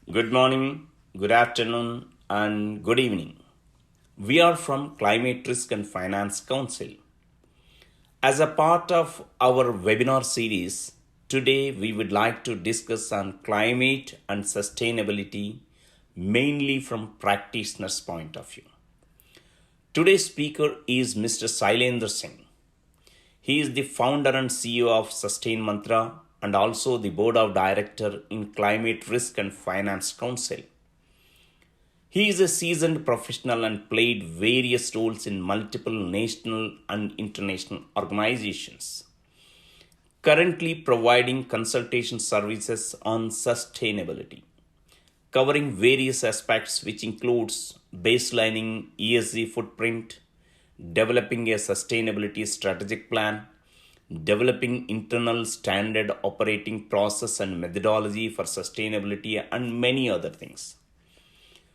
Good morning, good afternoon, and good evening. We are from Climate Risk and Finance Council. As a part of our webinar series, today we would like to discuss on climate and sustainability mainly from practitioner's point of view. Today's speaker is Mr. Sailendra Singh. He is the founder and CEO of Sustain Mantra and also the board of director in Climate Risk and Finance Council. He is a seasoned professional and played various roles in multiple national and international organizations, currently providing consultation services on sustainability, covering various aspects which includes baselining ESG footprint, developing a sustainability strategic plan, developing internal standard operating process and methodology for sustainability and many other things.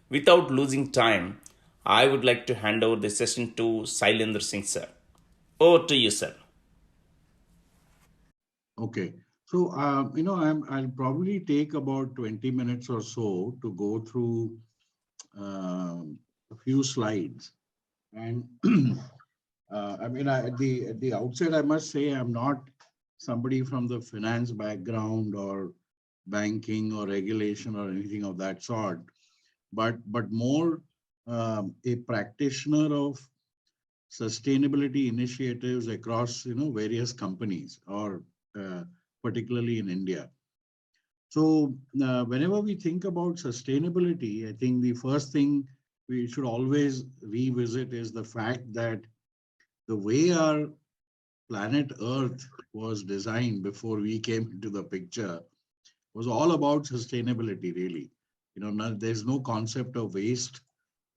Without losing time, I would like to hand over the session to Sailendra Singh sir. Over to you, sir. Okay. So, I'll probably take about 20 minutes or so to go through a few slides. And at the outset, I must say I'm not somebody from the finance background or banking or regulation or anything of that sort, but more a practitioner of sustainability initiatives across various companies or uh, particularly in India. So whenever we think about sustainability, I think the first thing we should always revisit is the fact that the way our planet Earth was designed before we came into the picture was all about sustainability, really. There's no concept of waste.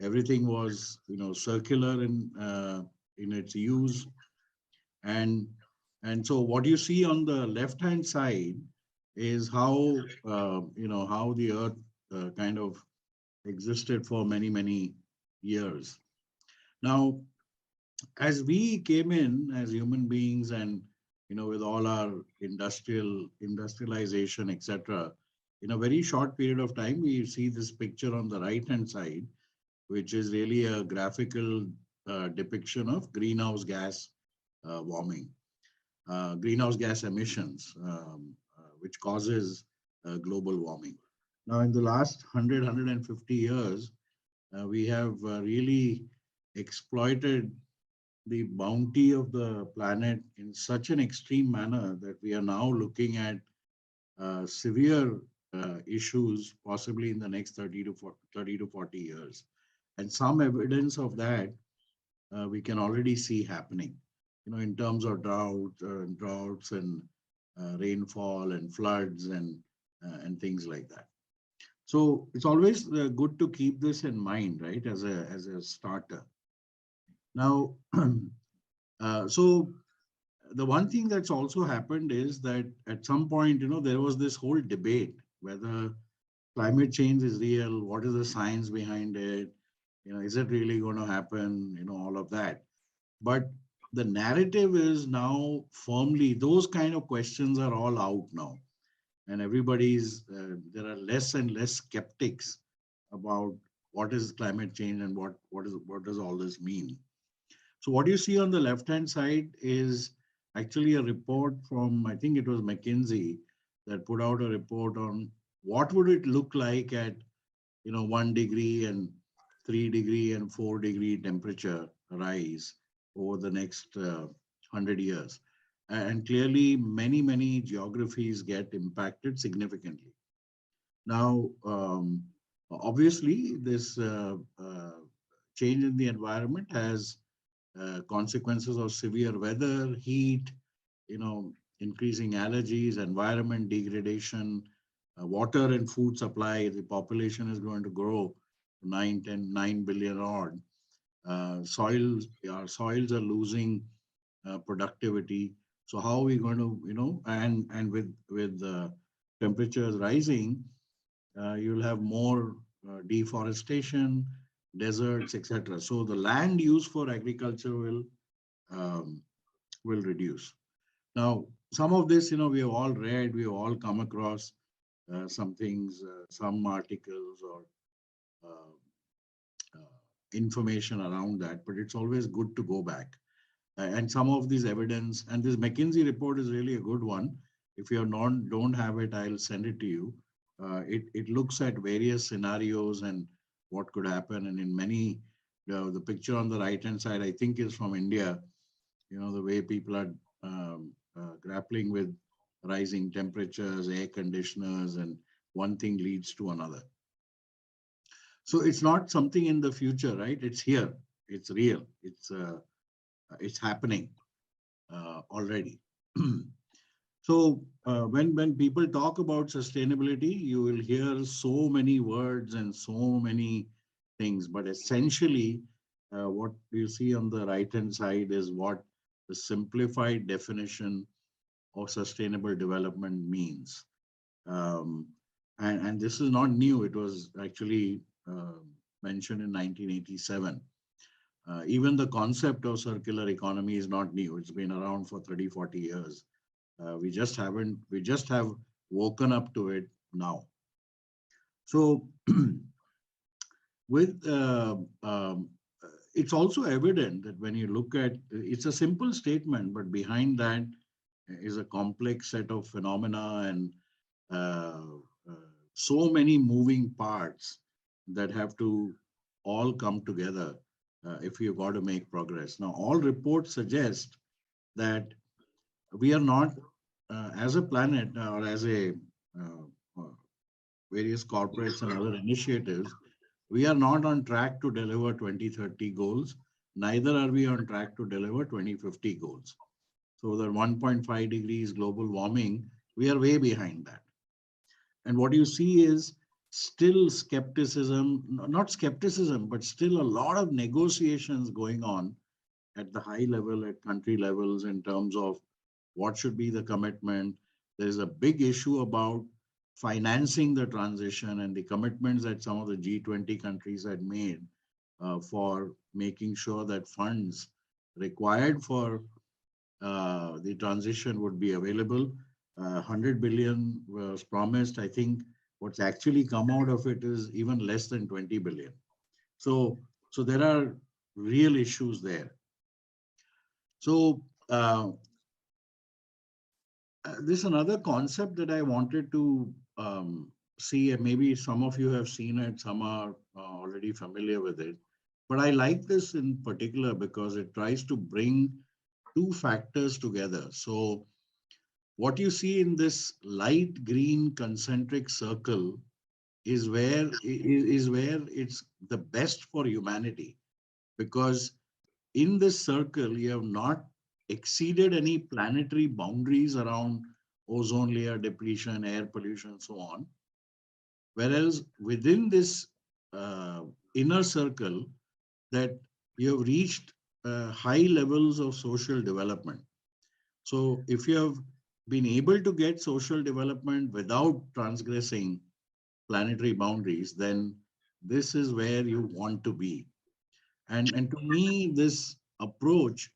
Everything was, circular in its use, and and so what you see on the left hand side is how the earth kind of existed for many years. Now, as we came in as human beings, and with all our industrialization, etc., in a very short period of time, we see this picture on the right hand side, which is really a graphical depiction of greenhouse gas warming, greenhouse gas emissions, which causes global warming. Now, in the last 150 years, we have really exploited the bounty of the planet in such an extreme manner that we are now looking at severe issues possibly in the next 30 to 40 years. And some evidence of that we can already see happening, in terms of droughts and rainfall and floods and things like that. So it's always good to keep this in mind, right, as a starter. Now, so the one thing that's also happened is that at some point, there was this whole debate whether climate change is real, what is the science behind it, is it really going to happen, all of that. But the narrative is now firmly, those kind of questions are all out now. And there are less and less skeptics about what is climate change and what does all this mean. So what you see on the left hand side is actually a report from, I think it was McKinsey, that put out a report on what would it look like at 1 degree and 3 degree and 4 degree temperature rise over the next 100 years. And clearly, many geographies get impacted significantly. Now, obviously, this change in the environment has consequences of severe weather, heat, increasing allergies, environment degradation, water and food supply. The population is going to grow 9 billion odd. Our soils are losing productivity. So how are we going to, and with temperatures rising, you'll have more deforestation, deserts, etc. So the land used for agriculture um, will reduce. Now, some of this, we have all read, we have all come across. some things, some articles or uh, information around that, but it's always good to go back. And some of these evidence, and this McKinsey report is really a good one. If you don't have it, I'll send it to you. It looks at various scenarios and what could happen. And in many, the picture on the right hand side, I think is from India. You know, the way people are grappling with rising temperatures, air conditioners, and one thing leads to another. So it's not something in the future, right? It's here. It's real. It's happening already. So when people talk about sustainability, you will hear so many words and so many things, but essentially, what you see on the right hand side is what the simplified definition of sustainable development means. Um, and this is not new. It was actually mentioned in 1987. Even the concept of circular economy is not new. It's been around for 30, 40 years. We just have woken up to it now. So with it's also evident that when you look at it's a simple statement, but behind that is a complex set of phenomena and uh, uh, so many moving parts that have to all come together if you've got to make progress. Now, all reports suggest that we are not, as a planet or as a uh, various corporates and other initiatives, we are not on track to deliver 2030 goals. Neither are we on track to deliver 2050 goals. So the 1.5 degrees global warming, we are way behind that. And what you see is still skepticism, not skepticism, but still a lot of negotiations going on at the high level, at country levels, in terms of what should be the commitment. There's a big issue about financing the transition and the commitments that some of the G20 countries had made for making sure that funds required for the transition would be available. 100 billion was promised. I think what's actually come out of it is even less than 20 billion. So there are real issues there. So this is another concept that I wanted to see, and maybe some of you have seen it, some are already familiar with it. But I like this in particular because it tries to bring two factors together. So what you see in this light green concentric circle is where it's the best for humanity, because in this circle you have not exceeded any planetary boundaries around ozone layer depletion, air pollution, so on. Whereas within this uh, inner circle, that you have reached high levels of social development. So if you have been able to get social development without transgressing planetary boundaries, then this is where you want to be. And to me, this approach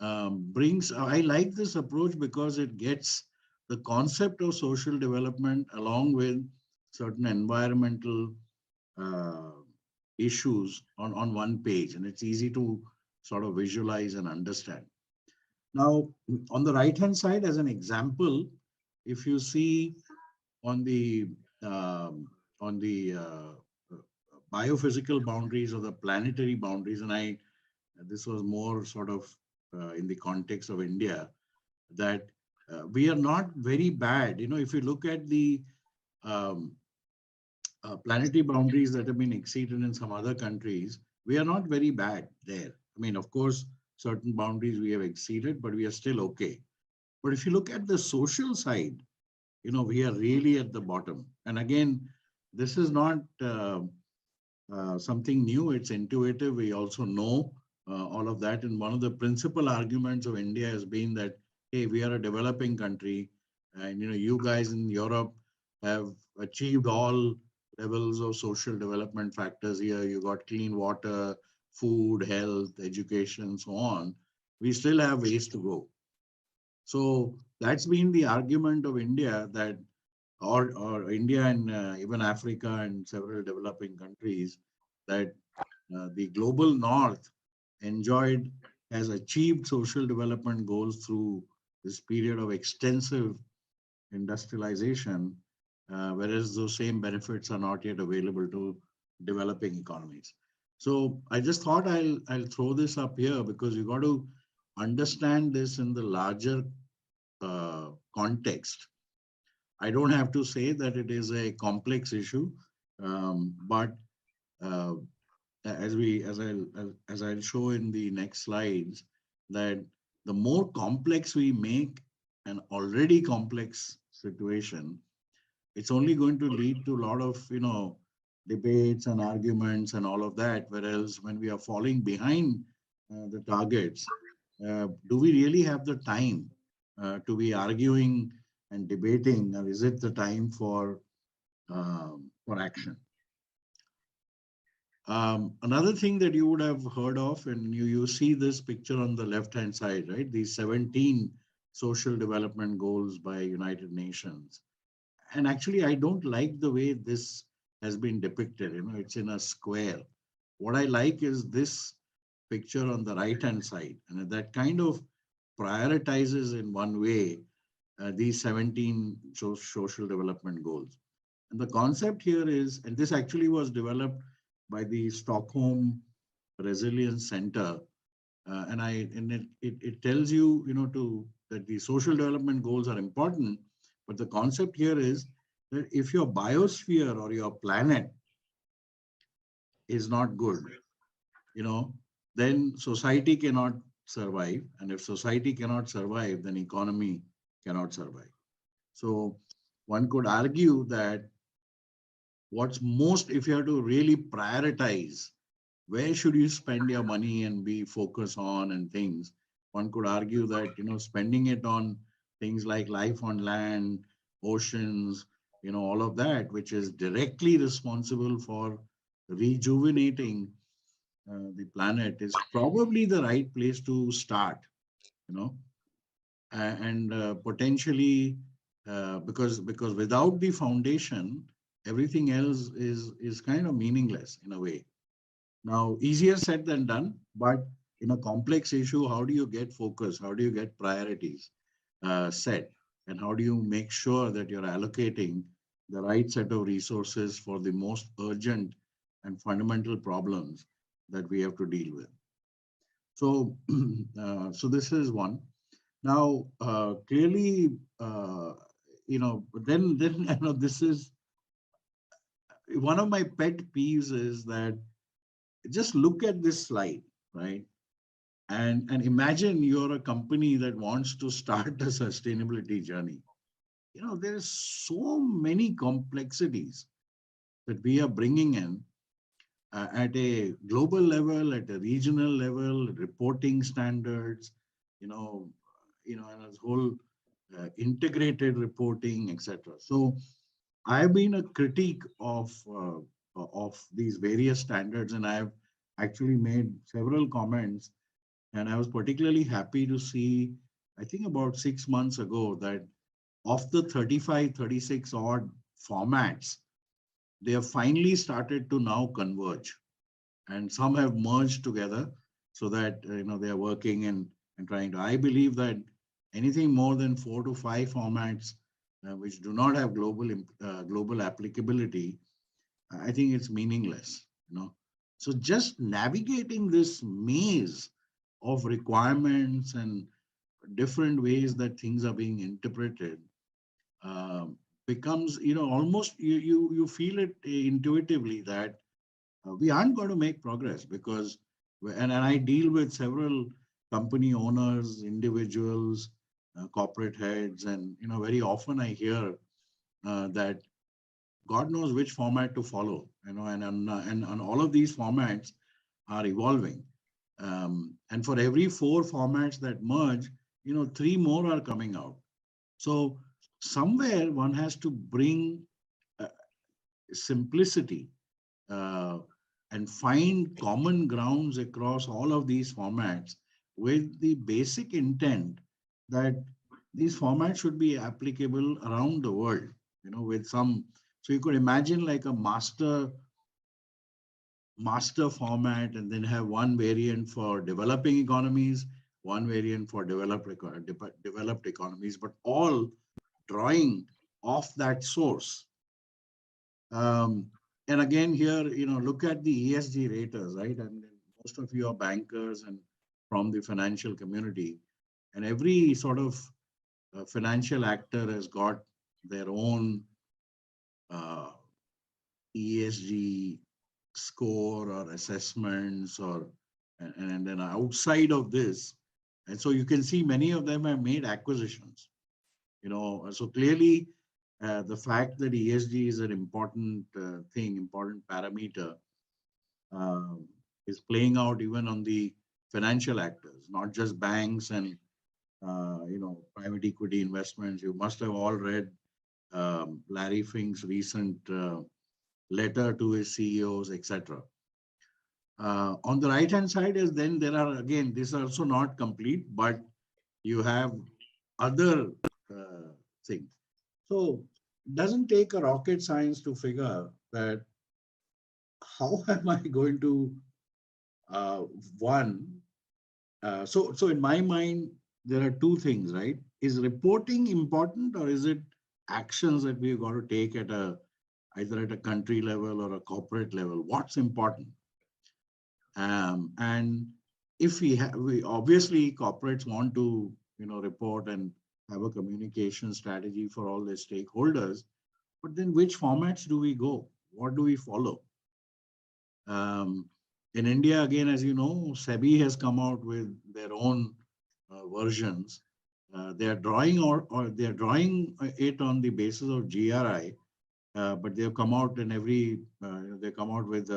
brings, I like this approach because it gets the concept of social development along with certain environmental uh, issues on one page, and it's easy to sort of visualize and understand. Now, on the right hand side, as an example, if you see on the um, on the biophysical boundaries or the planetary boundaries, and I this was more sort of in the context of India, that we are not very bad. You know, if you look at the um, planetary boundaries that have been exceeded in some other countries, we are not very bad there. I mean, of course, certain boundaries we have exceeded, but we are still okay. But if you look at the social side, you know, we are really at the bottom. And again, this is not something new, it's intuitive. We also know all of that. And one of the principal arguments of India has been that, hey, we are a developing country, and you know, you guys in Europe have achieved all levels of social development factors here. You got clean water, food, health, education, so on. We still have ways to go. So that's been the argument of India, that or India and even Africa and several developing countries, that the global north enjoyed has achieved social development goals through this period of extensive industrialization, whereas those same benefits are not yet available to developing economies. So I just thought I'll throw this up here because you got to understand this in the larger context. I don't have to say that it is a complex issue, but uh, as I'll show in the next slides, that the more complex we make an already complex situation, it's only going to lead to a lot of debates and arguments and all of that. Whereas when we are falling behind the targets, do we really have the time to be arguing and debating, or is it the time for action? Another thing that you would have heard of, and you see this picture on the left hand side, right? These 17 social development goals by United Nations. And actually, I don't like the way this has been depicted. It's in a square. What I like is this picture on the right hand side, and that kind of prioritizes in one way these 17 social development goals. And the concept here is, and this actually was developed by the Stockholm Resilience Center, and it tells you, to that the social development goals are important, but the concept here is that if your biosphere or your planet is not good, you know, then society cannot survive, and if society cannot survive, then economy cannot survive. So one could argue that what's most, if you have to really prioritize where should you spend your money and be focused on and things, one could argue that spending it on things like life on land, oceans, all of that, which is directly responsible for rejuvenating the planet, is probably the right place to start. you know and potentially, because without the foundation, everything else is kind of meaningless in a way. Now, easier said than done, but in a complex issue, how do you get focus? How do you get priorities set? And how do you make sure that you're allocating the right set of resources for the most urgent and fundamental problems that we have to deal with? So, so this is one. Now, clearly, then this is one of my pet peeves is that just look at this slide, right? And imagine you're a company that wants to start a sustainability journey. There's so many complexities that we are bringing in at a global level, at a regional level, reporting standards, you know, and as whole integrated reporting, etc. So I've been a critique of these various standards, and I've actually made several comments. And I was particularly happy to see, I think about 6 months ago, that of the 35, 36 odd formats, they have finally started to now converge. And some have merged together so that they are working and trying to. I believe that anything more than 4 to 5 formats which do not have global applicability, I think it's meaningless. So just navigating this maze of requirements and different ways that things are being interpreted um, becomes, almost you feel it intuitively that we aren't going to make progress because, and I deal with several company owners, individuals, corporate heads, and very often I hear that God knows which format to follow, and all of these formats are evolving. And for every 4 formats that merge, 3 more are coming out. So somewhere one has to bring uh, simplicity uh, and find common grounds across all of these formats with the basic intent that these formats should be applicable around the world. with some. So you could imagine like a master format, and then have one variant for developing economies, one variant for developed economies, but all drawing off that source. Um, and again, here, look at the ESG raters, right? And most of you are bankers and from the financial community, and every sort of financial actor has got their own uh, ESG score or assessments, or and then outside of this, and so you can see many of them have made acquisitions. So clearly, the fact that ESG is an important thing, important parameter, uh, is playing out even on the financial actors, not just banks and private equity investments. You must have all read Larry Fink's recent letter to his CEOs, etc. On the right hand side is, then there are, again, this is also not complete, but you have other uh, things. So it doesn't take a rocket science to figure that how am I going to uh, one. So in my mind, there are two things, right? Is reporting important, or is it actions that we've got to take at a either at a country level or a corporate level? What's important? And if we obviously corporates want to report and have a communication strategy for all their stakeholders, but then which formats do we go? What do we follow? Um, in India, again, as you know, SEBI has come out with their own versions. They are drawing or they are drawing it on the basis of GRI, but they have come out in they come out with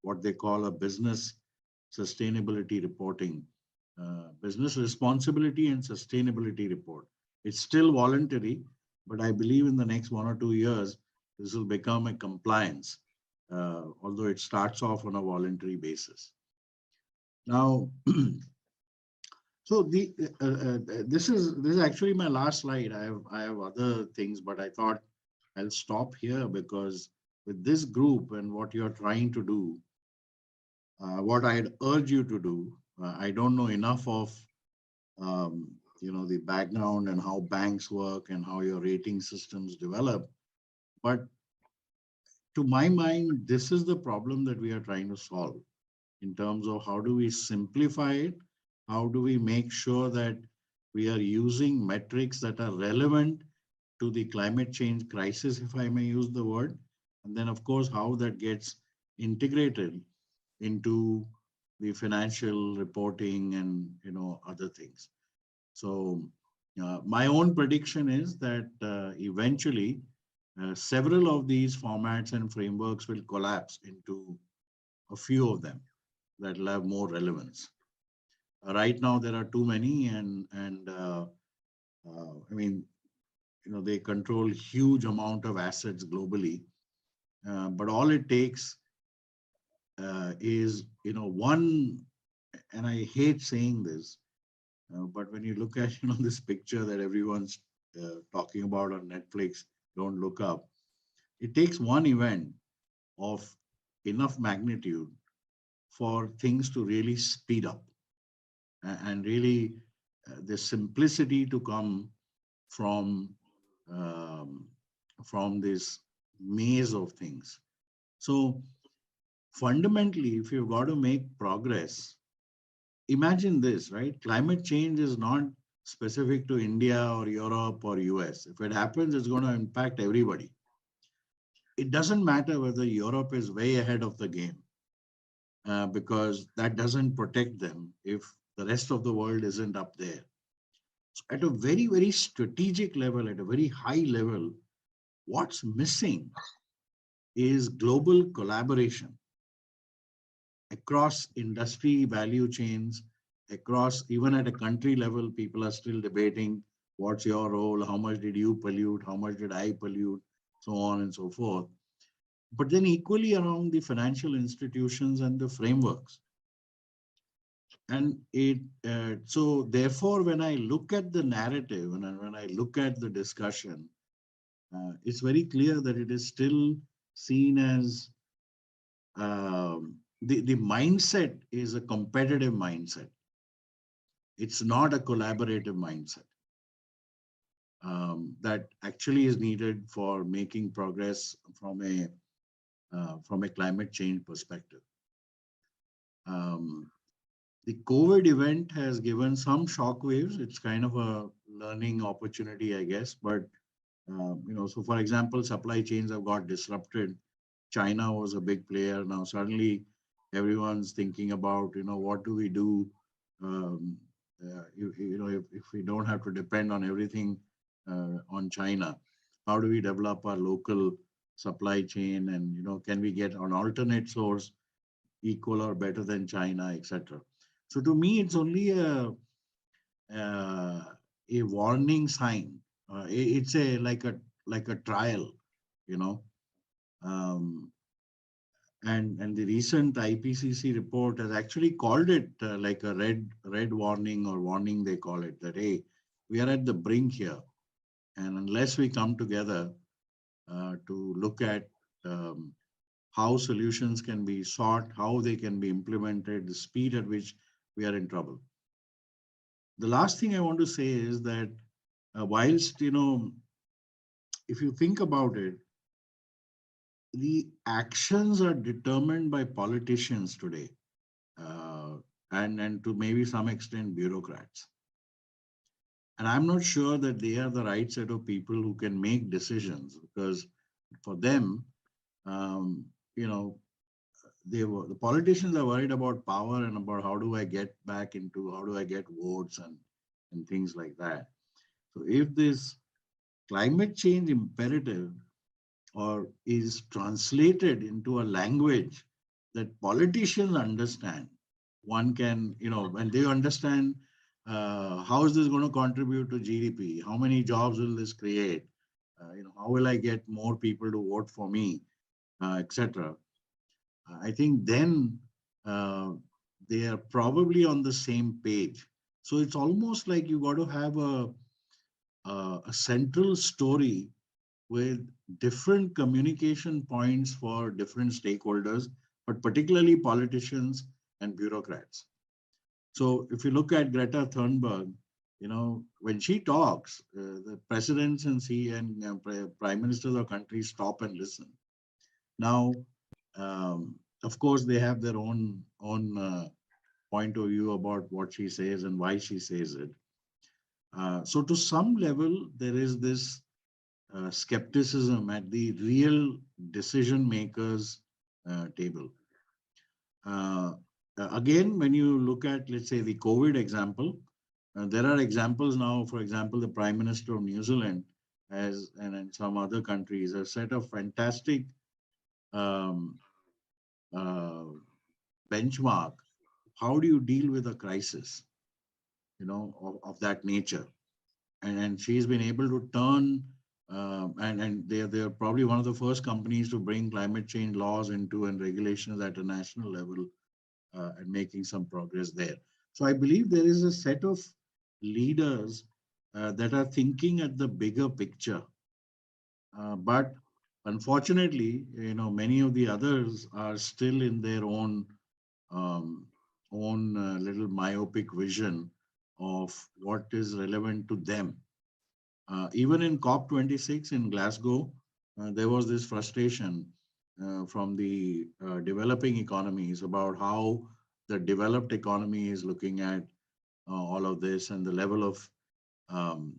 what they call a business sustainability reporting, business responsibility and sustainability report. It's still voluntary, but I believe in the next 1 or 2 years, this will become a compliance, although it starts off on a voluntary basis. Now, so this is actually my last slide. I have other things, but I thought I'll stop here, because with this group and what you're trying to do, what I'd urge you to do, I don't know enough of the background and how banks work and how your rating systems develop, but to my mind, this is the problem that we are trying to solve in terms of how do we simplify it, how do we make sure that we are using metrics that are relevant to the climate change crisis, if I may use the word, and then of course how that gets integrated into the financial reporting and other things. So my own prediction is that eventually several of these formats and frameworks will collapse into a few of them that will have more relevance. Right now there are too many, and I mean, they control huge amount of assets globally, but all it takes is one, and I hate saying this, but when you look at this picture that everyone's talking about on Netflix, Don't Look Up, it takes one event of enough magnitude for things to really speed up, and really the simplicity to come from um, from this maze of things. So fundamentally, if you've got to make progress, imagine this, right? Climate change is not specific to India or Europe or US. If it happens, it's going to impact everybody. It doesn't matter whether Europe is way ahead of the game, because that doesn't protect them if the rest of the world isn't up there. So at a very, very strategic level, at a very high level, what's missing is global collaboration across industry value chains, across even at a country level, people are still debating what's your role, how much did you pollute, how much did I pollute, so on and so forth. But then equally around the financial institutions and the frameworks. And so therefore, when I look at the narrative and when I look at the discussion, it's very clear that it is still seen as the mindset is a competitive mindset. It's not a collaborative mindset that actually is needed for making progress from a climate change perspective. Um, the COVID event has given some shock waves. It's kind of a learning opportunity, I guess. But so for example, supply chains have got disrupted. China was a big player. Now suddenly everyone's thinking about, what do we do? Um, if we don't have to depend on everything on China, how do we develop our local supply chain? And, can we get an alternate source equal or better than China, etc. So to me, it's only uh, a warning sign. It's a like a trial, you know. Um, and the recent IPCC report has actually called it like a red warning or warning, they call it, that hey, we are at the brink here, and unless we come together to look at um, how solutions can be sought, how they can be implemented, the speed at which we are in trouble. The last thing I want to say is that whilst, if you think about it, the actions are determined by politicians today, uh, and to maybe some extent bureaucrats. And I'm not sure that they are the right set of people who can make decisions, because for them, um, you know, the politicians are worried about power and about how do I get back into, how do I get votes and things like that. So if this climate change imperative or is translated into a language that politicians understand, one can, when they understand how is this going to contribute to GDP, how many jobs will this create, how will I get more people to vote for me, etc. I think then uh, they are probably on the same page. So it's almost like you got to have a central story with different communication points for different stakeholders, but particularly politicians and bureaucrats. So if you look at Greta Thunberg, when she talks, the presidents and prime ministers of countries stop and listen. Now, of course, they have their own point of view about what she says and why she says it. So to some level, there is this skepticism at the real decision makers table. Uh, Again, when you look at, let's say, the COVID example, there are examples now. For example, the Prime Minister of New Zealand has, and in some other countries, a set of fantastic um, uh, benchmark. How do you deal with a crisis, of that nature? And she's been able to turn and they're probably one of the first companies to bring climate change laws into and regulations at a national level and making some progress there. So I believe there is a set of leaders that are thinking at the bigger picture, but unfortunately, many of the others are still in their um, own little myopic vision of what is relevant to them. Even in COP26 in Glasgow, there was this frustration from the developing economies about how the developed economy is looking at all of this and the level of um,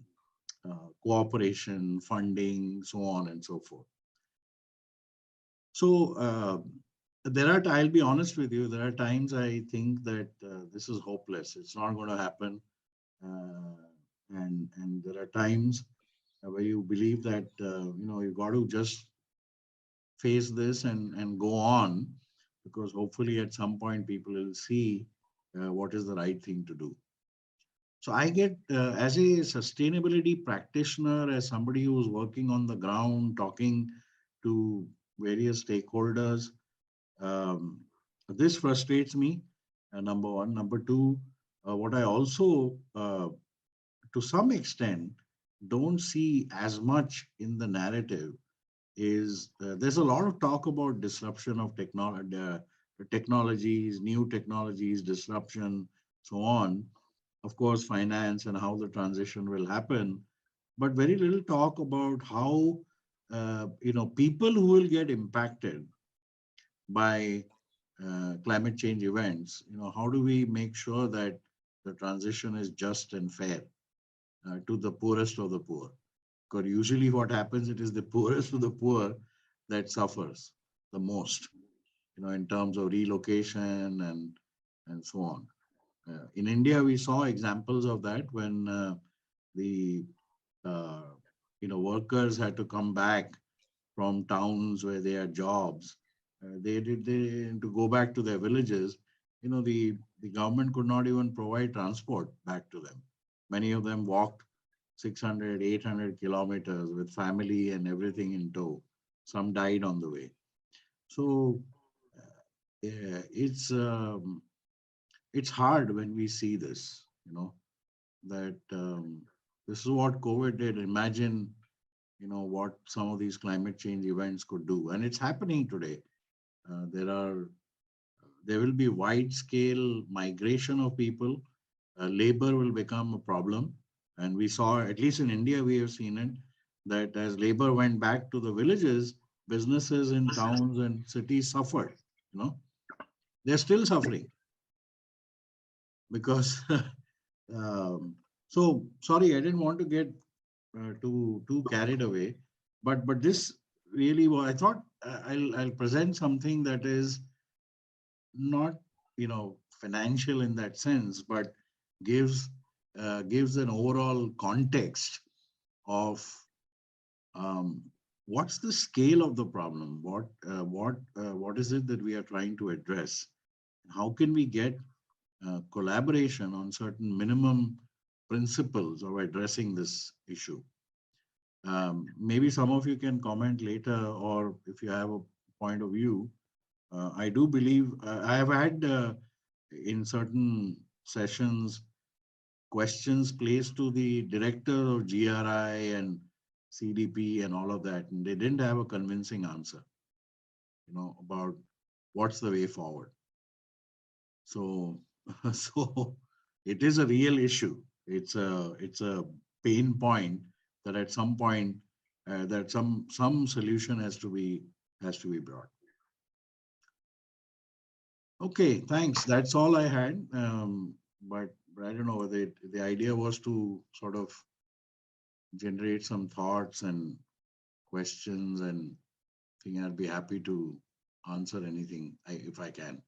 cooperation, funding, so on and so forth. So I'll be honest with you, there are times I think that this is hopeless. It's not going to happen. Uh, and there are times where you believe that you got to just face this and go on, because hopefully at some point people will see what is the right thing to do. So I get as a sustainability practitioner, as somebody who's working on the ground, talking to various stakeholders, um, this frustrates me. Number one. Number two, what I also to some extent don't see as much in the narrative is there's a lot of talk about disruption of technologies, new technologies, disruption, so on. Of course, finance and how the transition will happen, but very little talk about how people who will get impacted by climate change events. How do we make sure that the transition is just and fair to the poorest of the poor? Because usually what happens, it is the poorest of the poor that suffers the most, in terms of relocation and so on. In India, we saw examples of that when the uh, workers had to come back from towns where they had jobs. They to go back to their villages. The government could not even provide transport back to them. Many of them walked 600, 800 kilometers with family and everything in tow. Some died on the way. So yeah, it's hard when we see this. That this is what COVID did. Imagine what some of these climate change events could do, and it's happening today. There will be wide scale migration of people. Labor will become a problem, and we saw, at least in India, we have seen it, that as labor went back to the villages, businesses in towns and cities suffered. You know, they're still suffering because. So sorry, I didn't want to get too carried away, but this really was. I thought I'll present something that is not financial in that sense, but gives gives an overall context of um, what's the scale of the problem, what is it that we are trying to address, how can we get collaboration on certain minimum principles of addressing this issue. Maybe some of you can comment later, or if you have a point of view. I do believe I have had in certain sessions questions placed to the director of GRI and CDP and all of that, and they didn't have a convincing answer, about what's the way forward. So, so it is a real issue. It's a pain point that at some point that some solution has to be brought. Okay, thanks. That's all I had. But I don't know whether the idea was to sort of generate some thoughts and questions, and I think I'll be happy to answer anything if I can.